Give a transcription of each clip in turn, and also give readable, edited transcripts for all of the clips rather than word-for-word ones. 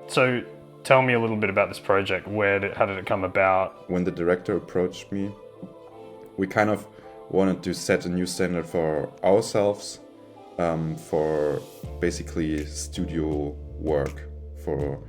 So tell me a little bit about this project. How did it come about? When the director approached me, we kind of wanted to set a new standard for ourselves, for basically studio work, for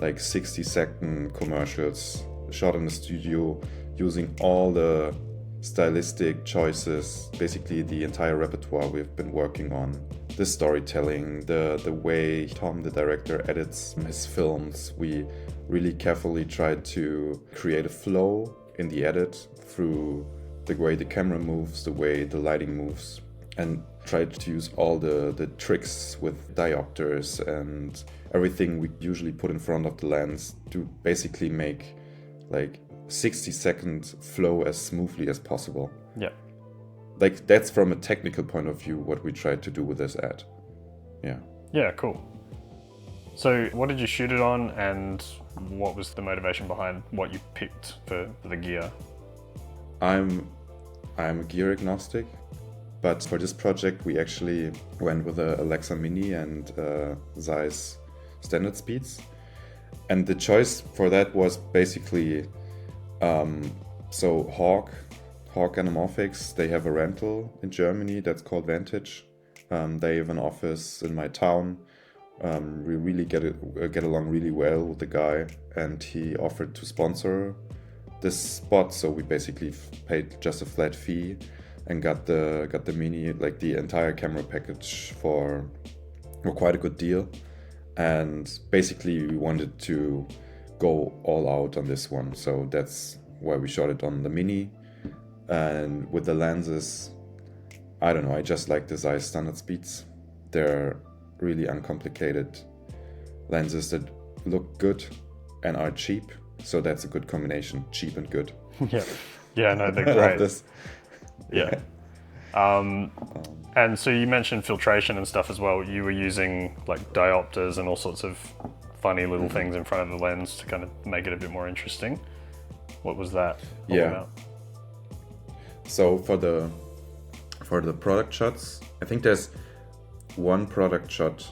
like 60-second commercials shot in the studio using all the stylistic choices, basically the entire repertoire we've been working on. The storytelling, the way Tom, the director, edits his films. We really carefully tried to create a flow in the edit through the way the camera moves, the way the lighting moves, and tried to use all the tricks with diopters and everything we usually put in front of the lens to basically make like 60-second flow as smoothly as possible. Yeah. Like that's from a technical point of view what we tried to do with this ad. Yeah. Yeah, cool. So what did you shoot it on, and what was the motivation behind what you picked for the gear? I'm gear agnostic, but for this project we actually went with a Alexa Mini and Zeiss standard speeds. And the choice for that was basically so Hawk Anamorphics, they have a rental in Germany that's called Vantage. They have an office in my town. We really get along really well with the guy, and he offered to sponsor this spot. So we basically paid just a flat fee and got the Mini, like the entire camera package for quite a good deal. And basically we wanted to go all out on this one, so that's why we shot it on the Mini. And with the lenses, I don't know, I just like the Zeiss standard speeds. They're really uncomplicated lenses that look good and are cheap, so that's a good combination, cheap and good. Yeah, no, they're I great. love this. Yeah. And so you mentioned filtration and stuff as well. You were using like diopters and all sorts of funny little things in front of the lens to kind of make it a bit more interesting. What was that all about? So for the product shots, I think there's one product shot,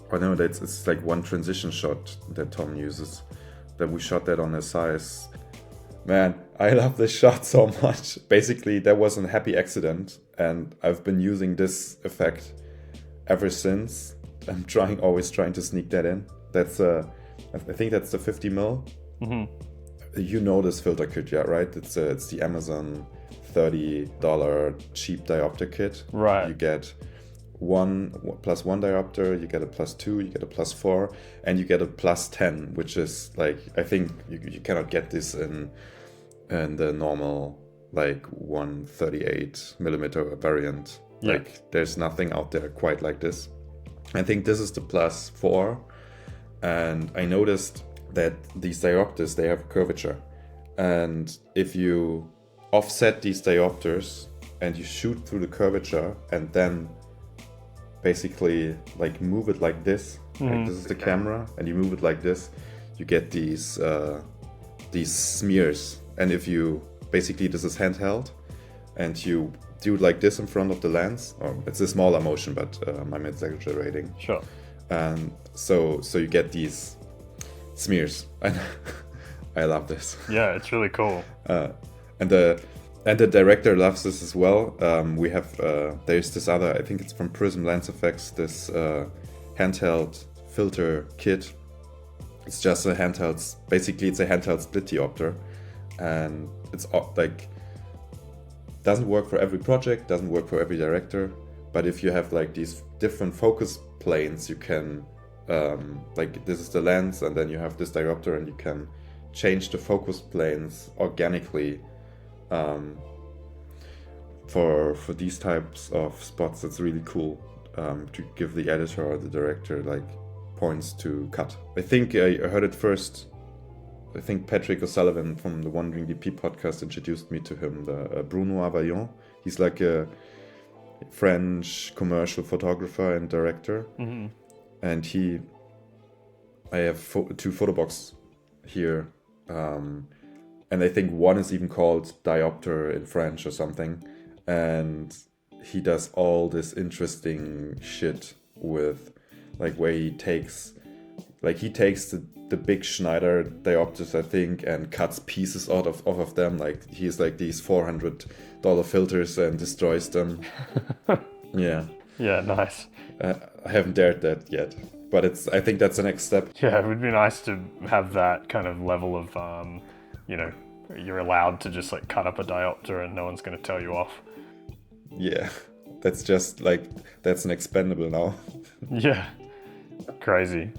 or no, it's like one transition shot that Tom uses, that we shot that on a Zeiss. Man, I love this shot so much. Basically, that was a happy accident, and I've been using this effect ever since. I'm always trying to sneak that in. I think that's the 50 mil. Mm-hmm. You know this filter kit, yeah, right? It's the Amazon $30 cheap diopter kit. Right. You get one diopter, you get a +2, you get a +4, and you get a +10, which is like, I think you cannot get this in the normal like 138 millimeter variant. Yeah. Like there's nothing out there quite like this. I think this is the +4, and I noticed that these diopters, they have curvature, and if you offset these diopters and you shoot through the curvature and then basically like move it like this, like this is the camera, and you move it like this, you get these smears. And if you basically, this is handheld, and you do it like this in front of the lens, or it's a smaller motion, but I'm exaggerating. Sure. And so you get these smears, and I love this. Yeah, it's really cool. And the director loves this as well. We have there's this other, I think it's from Prism Lens Effects, this handheld filter kit. It's just a handheld, basically it's a handheld split diopter, and it's like doesn't work for every project, doesn't work for every director, but if you have like these different focus planes, you can like this is the lens, and then you have this diopter, and you can change the focus planes organically. For these types of spots, it's really cool to give the editor or the director like points to cut. I think I heard it first. I think Patrick O'Sullivan from the Wandering DP podcast introduced me to him, the Bruno Availlon. He's like a French commercial photographer and director. Mm-hmm. And I have two photo box here. And I think one is even called diopter in French or something. And he does all this interesting shit with like where he takes Like he takes the big Schneider diopters, I think, and cuts pieces out of them. Like he's like these $400 filters and destroys them. Yeah. Yeah, nice. I haven't dared that yet, but I think that's the next step. Yeah, it would be nice to have that kind of level of, you're allowed to just like cut up a diopter and no one's going to tell you off. Yeah, that's just like, that's an expendable now. Yeah, crazy.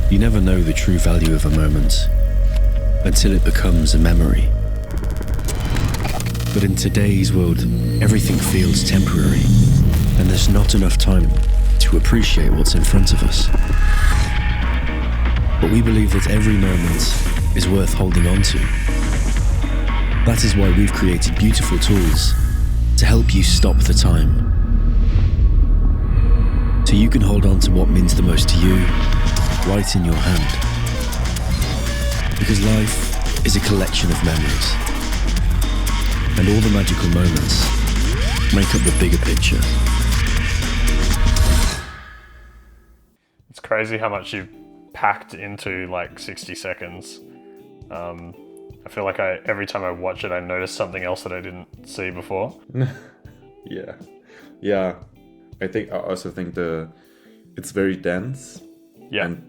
You never know the true value of a moment until it becomes a memory. But in today's world, everything feels temporary, and there's not enough time to appreciate what's in front of us. But we believe that every moment is worth holding on to. That is why we've created beautiful tools to help you stop the time. So you can hold on to what means the most to you, right in your hand. Because life is a collection of memories. And all the magical moments make up the bigger picture. It's crazy how much you've packed into like 60 seconds. I feel like every time I watch it, I notice something else that I didn't see before. Yeah. I also think it's very dense. Yeah. And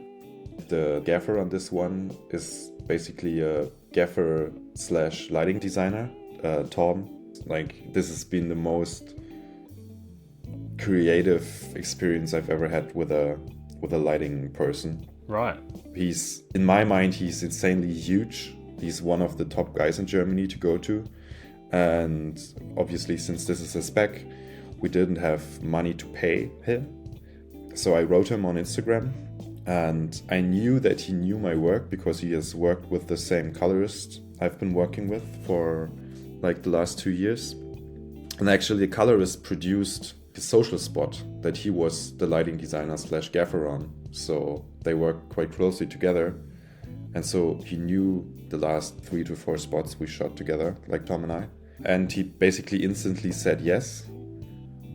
the gaffer on this one is basically a gaffer / lighting designer, Thorben. Like, this has been the most creative experience I've ever had with a lighting person. Right. In my mind, he's insanely huge. He's one of the top guys in Germany to go to. And obviously, since this is a spec, we didn't have money to pay him. So I wrote him on Instagram, and I knew that he knew my work because he has worked with the same colorist I've been working with for like the last 2 years. And actually, the colorist produced his social spot that he was the lighting designer / gaffer on. So they worked quite closely together. And so he knew the last 3 to 4 spots we shot together, like Tom and I. And he basically instantly said yes.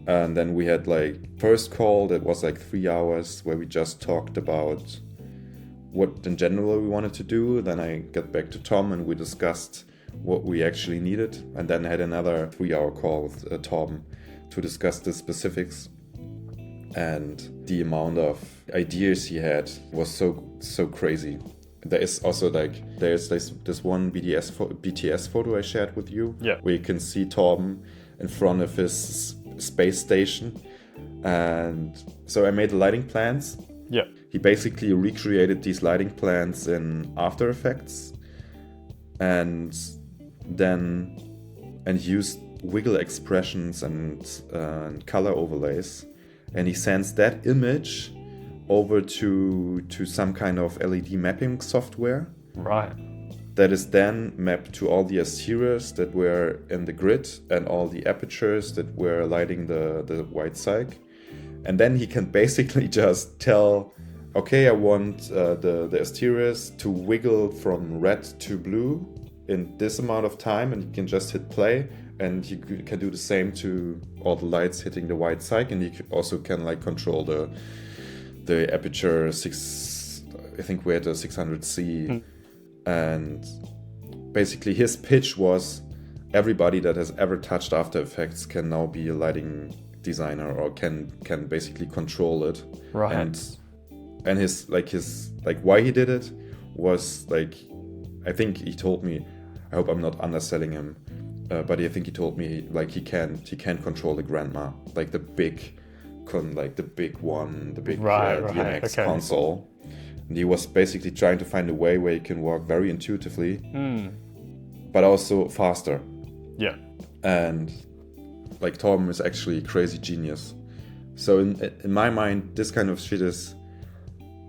And then we had like first call that was like 3 hours where we just talked about what in general we wanted to do. Then I got back to Tom and we discussed what we actually needed. And then I had another 3-hour call with Tom to discuss the specifics. And the amount of ideas he had was so crazy. There is also there's this one BTS photo I shared with you, where you can see Thorben in front of his space station. And so I made the lighting plans. Yeah. He basically recreated these lighting plans in After Effects and used wiggle expressions and color overlays. And he sends that image over to some kind of LED mapping software. Right. That is then mapped to all the exteriors that were in the grid and all the apertures that were lighting the white cyc. And then he can basically just tell, okay, I want the exteriors to wiggle from red to blue in this amount of time, and you can just hit play. And you can do the same to all the lights hitting the white cyc, and you also can like control the aperture 6. I think we had a 600C. And basically his pitch was everybody that has ever touched After Effects can now be a lighting designer or can basically control it. Right. And his why he did it was like, I think he told me, I hope I'm not underselling him, but I think he told me like he can control the grandma, like the big DMX console. And he was basically trying to find a way where you can work very intuitively, but also faster. Yeah. And like Thorben is actually a crazy genius. So in my mind, this kind of shit is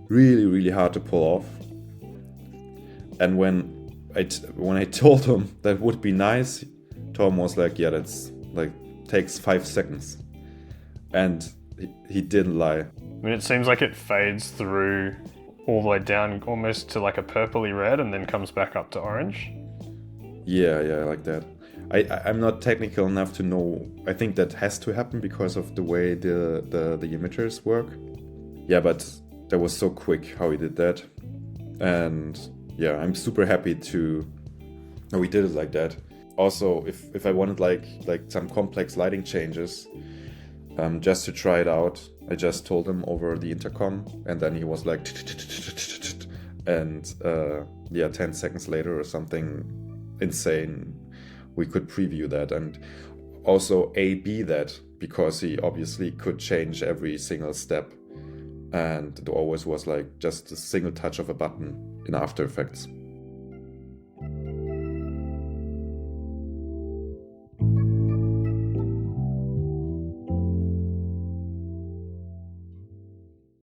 really, really hard to pull off. And when I told him that would be nice, Thorben was like, yeah, that's like takes 5 seconds. And he didn't lie. I mean, it seems like it fades through all the way down almost to like a purpley red and then comes back up to orange. Yeah, like that. I'm not technical enough to know. I think that has to happen because of the way the emitters work. Yeah, but that was so quick how he did that. And yeah, I'm super happy we did it like that. Also, if I wanted like some complex lighting changes, just to try it out, I just told him over the intercom, and then he was like, and 10 seconds later or something insane, we could preview that and also A/B that, because he obviously could change every single step, and it always was like just a single touch of a button in After Effects.